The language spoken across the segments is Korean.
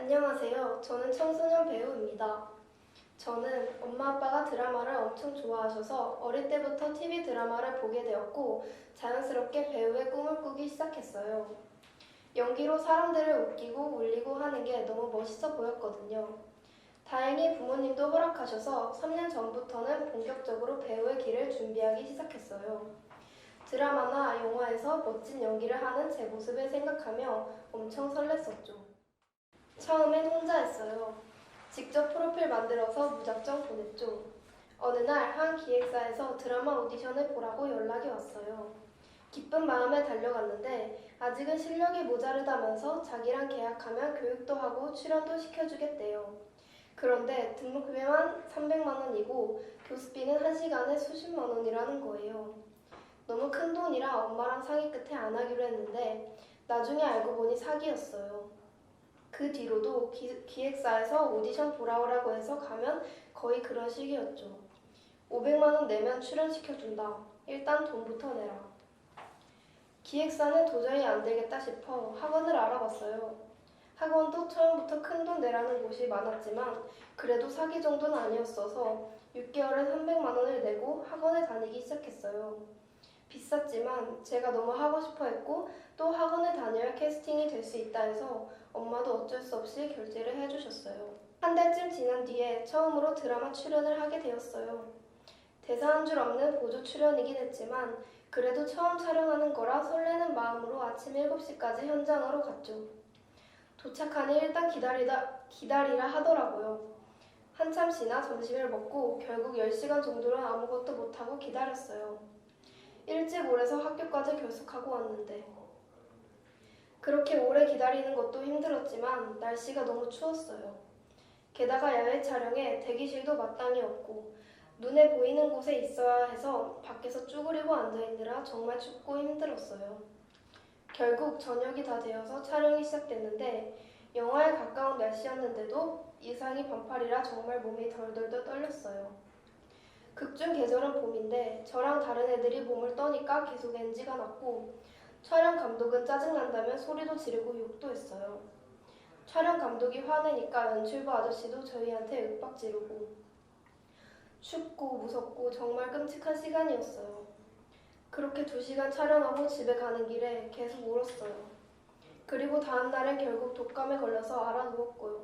안녕하세요. 저는 청소년 배우입니다. 저는 엄마 아빠가 드라마를 엄청 좋아하셔서 어릴 때부터 TV 드라마를 보게 되었고 자연스럽게 배우의 꿈을 꾸기 시작했어요. 연기로 사람들을 웃기고 울리고 하는 게 너무 멋있어 보였거든요. 다행히 부모님도 허락하셔서 3년 전부터는 본격적으로 배우의 길을 준비하기 시작했어요. 드라마나 영화에서 멋진 연기를 하는 제 모습을 생각하며 엄청 설렜었죠. 처음엔 혼자 했어요. 직접 프로필 만들어서 무작정 보냈죠. 어느 날 한 기획사에서 드라마 오디션을 보라고 연락이 왔어요. 기쁜 마음에 달려갔는데 아직은 실력이 모자르다면서 자기랑 계약하면 교육도 하고 출연도 시켜주겠대요. 그런데 등록비만 300만 원이고 교습비는 1시간에 수십만 원이라는 거예요. 너무 큰 돈이라 엄마랑 상의 끝에 안 하기로 했는데 나중에 알고 보니 사기였어요. 그 뒤로도 기획사에서 오디션 보라 오라고 해서 가면 거의 그런 식이었죠. 500만 원 내면 출연시켜준다. 일단 돈부터 내라. 기획사는 도저히 안 되겠다 싶어 학원을 알아봤어요. 학원도 처음부터 큰 돈 내라는 곳이 많았지만 그래도 사기 정도는 아니었어서 6개월에 300만 원을 내고 학원에 다니기 시작했어요. 비쌌지만 제가 너무 하고 싶어 했고 또 학원을 다녀야 캐스팅이 될 수 있다 해서 엄마도 어쩔 수 없이 결제를 해주셨어요. 한 달쯤 지난 뒤에 처음으로 드라마 출연을 하게 되었어요. 대사 한 줄 없는 보조 출연이긴 했지만 그래도 처음 촬영하는 거라 설레는 마음으로 아침 7시까지 현장으로 갔죠. 도착하니 일단 기다리라 하더라고요. 한참 지나 점심을 먹고 결국 10시간 정도는 아무것도 못하고 기다렸어요. 일찍 오래서 학교까지 결석하고 왔는데 그렇게 오래 기다리는 것도 힘들었지만 날씨가 너무 추웠어요. 게다가 야외 촬영에 대기실도 마땅히 없고 눈에 보이는 곳에 있어야 해서 밖에서 쭈그리고 앉아있느라 정말 춥고 힘들었어요. 결국 저녁이 다 되어서 촬영이 시작됐는데 영화에 가까운 날씨였는데도 의상이 반팔이라 정말 몸이 덜덜덜 떨렸어요. 극중 계절은 봄인데 저랑 다른 애들이 몸을 떠니까 계속 NG가 났고 촬영 감독은 짜증난다면 소리도 지르고 욕도 했어요. 촬영 감독이 화내니까 연출부 아저씨도 저희한테 윽박 지르고 춥고 무섭고 정말 끔찍한 시간이었어요. 그렇게 2시간 촬영하고 집에 가는 길에 계속 울었어요. 그리고 다음 날엔 결국 독감에 걸려서 알아 누웠고요.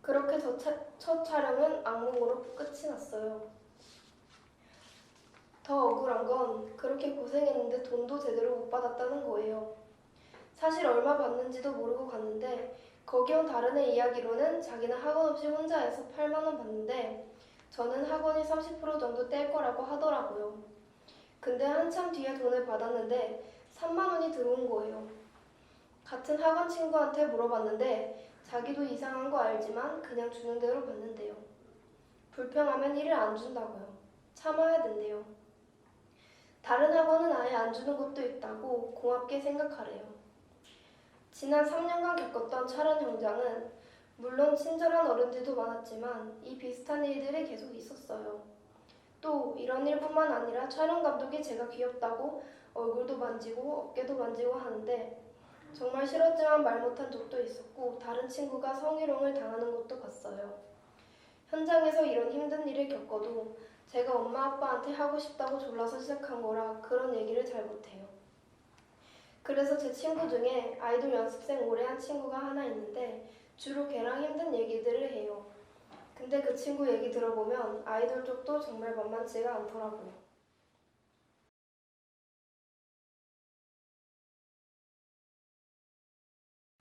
그렇게 첫 촬영은 악몽으로 끝이 났어요. 더 억울한 건 그렇게 고생했는데 돈도 제대로 못 받았다는 거예요. 사실 얼마 받는지도 모르고 갔는데 거기 온 다른 애 이야기로는 자기는 학원 없이 혼자 해서 8만 원 받는데 저는 학원이 30% 정도 뗄 거라고 하더라고요. 근데 한참 뒤에 돈을 받았는데 3만 원이 들어온 거예요. 같은 학원 친구한테 물어봤는데 자기도 이상한 거 알지만 그냥 주는 대로 받는데요. 불평하면 일을 안 준다고요. 참아야 된대요. 다른 학원은 아예 안 주는 곳도 있다고 고맙게 생각하래요. 지난 3년간 겪었던 촬영 현장은 물론 친절한 어른들도 많았지만 이 비슷한 일들이 계속 있었어요. 또 이런 일뿐만 아니라 촬영 감독이 제가 귀엽다고 얼굴도 만지고 어깨도 만지고 하는데 정말 싫었지만 말 못한 적도 있었고 다른 친구가 성희롱을 당하는 것도 봤어요. 현장에서 이런 힘든 일을 겪어도 제가 엄마 아빠한테 하고 싶다고 졸라서 시작한 거라 그런 얘기를 잘 못해요. 그래서 제 친구 중에 아이돌 연습생 오래 한 친구가 하나 있는데 주로 걔랑 힘든 얘기들을 해요. 근데 그 친구 얘기 들어보면 아이돌 쪽도 정말 만만치가 않더라고요.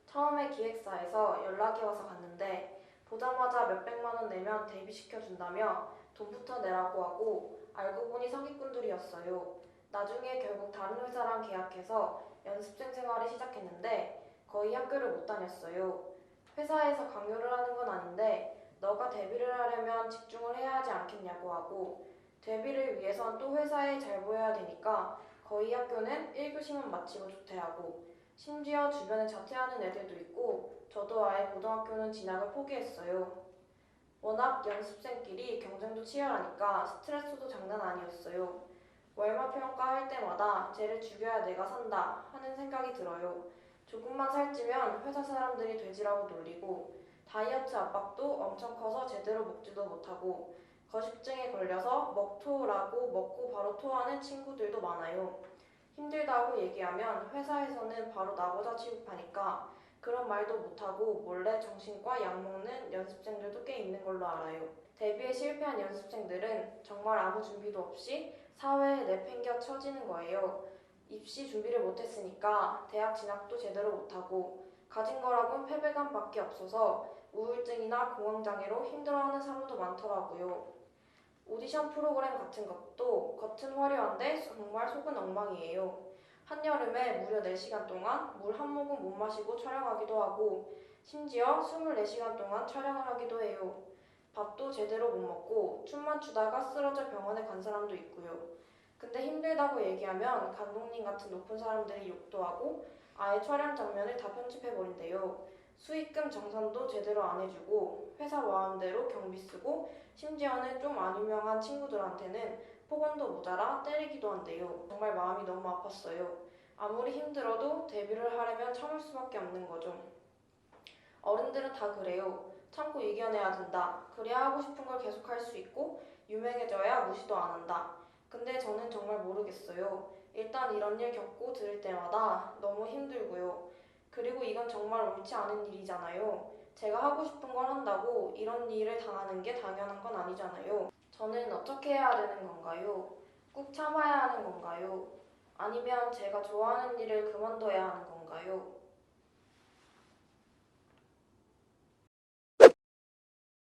처음에 기획사에서 연락이 와서 갔는데 보자마자 몇백만 원 내면 데뷔시켜준다며 돈부터 내라고 하고 알고 보니 사기꾼들이었어요. 나중에 결국 다른 회사랑 계약해서 연습생 생활을 시작했는데 거의 학교를 못 다녔어요. 회사에서 강요를 하는 건 아닌데 너가 데뷔를 하려면 집중을 해야 하지 않겠냐고 하고 데뷔를 위해선 또 회사에 잘 보여야 되니까 거의 학교는 1교시만 마치고 조퇴하고 심지어 주변에 자퇴하는 애들도 있고 저도 아예 고등학교는 진학을 포기했어요. 워낙 연습생끼리 경쟁도 치열하니까 스트레스도 장난 아니었어요. 월말 평가할 때마다 쟤를 죽여야 내가 산다 하는 생각이 들어요. 조금만 살찌면 회사 사람들이 돼지라고 놀리고 다이어트 압박도 엄청 커서 제대로 먹지도 못하고 거식증에 걸려서 먹토라고 먹고 바로 토하는 친구들도 많아요. 힘들다고 얘기하면 회사에서는 바로 나보자 취급하니까 그런 말도 못하고 몰래 정신과 약 먹는 연습생들도 꽤 있는 걸로 알아요. 데뷔에 실패한 연습생들은 정말 아무 준비도 없이 사회에 내팽겨 쳐지는 거예요. 입시 준비를 못했으니까 대학 진학도 제대로 못하고 가진 거라곤 패배감밖에 없어서 우울증이나 공황장애로 힘들어하는 사람도 많더라고요. 오디션 프로그램 같은 것도 겉은 화려한데 정말 속은 엉망이에요. 한여름에 무려 4시간 동안 물 한 모금 못 마시고 촬영하기도 하고 심지어 24시간 동안 촬영을 하기도 해요. 밥도 제대로 못 먹고 춤만 추다가 쓰러져 병원에 간 사람도 있고요. 근데 힘들다고 얘기하면 감독님 같은 높은 사람들이 욕도 하고 아예 촬영 장면을 다 편집해버린대요. 수익금 정산도 제대로 안 해주고 회사 마음대로 경비 쓰고 심지어는 좀 안 유명한 친구들한테는 폭언도 모자라 때리기도 한대요. 정말 마음이 너무 아팠어요. 아무리 힘들어도 데뷔를 하려면 참을 수밖에 없는 거죠. 어른들은 다 그래요. 참고 이겨내야 된다. 그래야 하고 싶은 걸 계속 할 수 있고 유명해져야 무시도 안 한다. 근데 저는 정말 모르겠어요. 일단 이런 일 겪고 들을 때마다 너무 힘들고요. 그리고 이건 정말 옳지 않은 일이잖아요. 제가 하고 싶은 걸 한다고 이런 일을 당하는 게 당연한 건 아니잖아요. 저는 어떻게 해야 되는 건가요? 꾹 참아야 하는 건가요? 아니면 제가 좋아하는 일을 그만둬야 하는 건가요?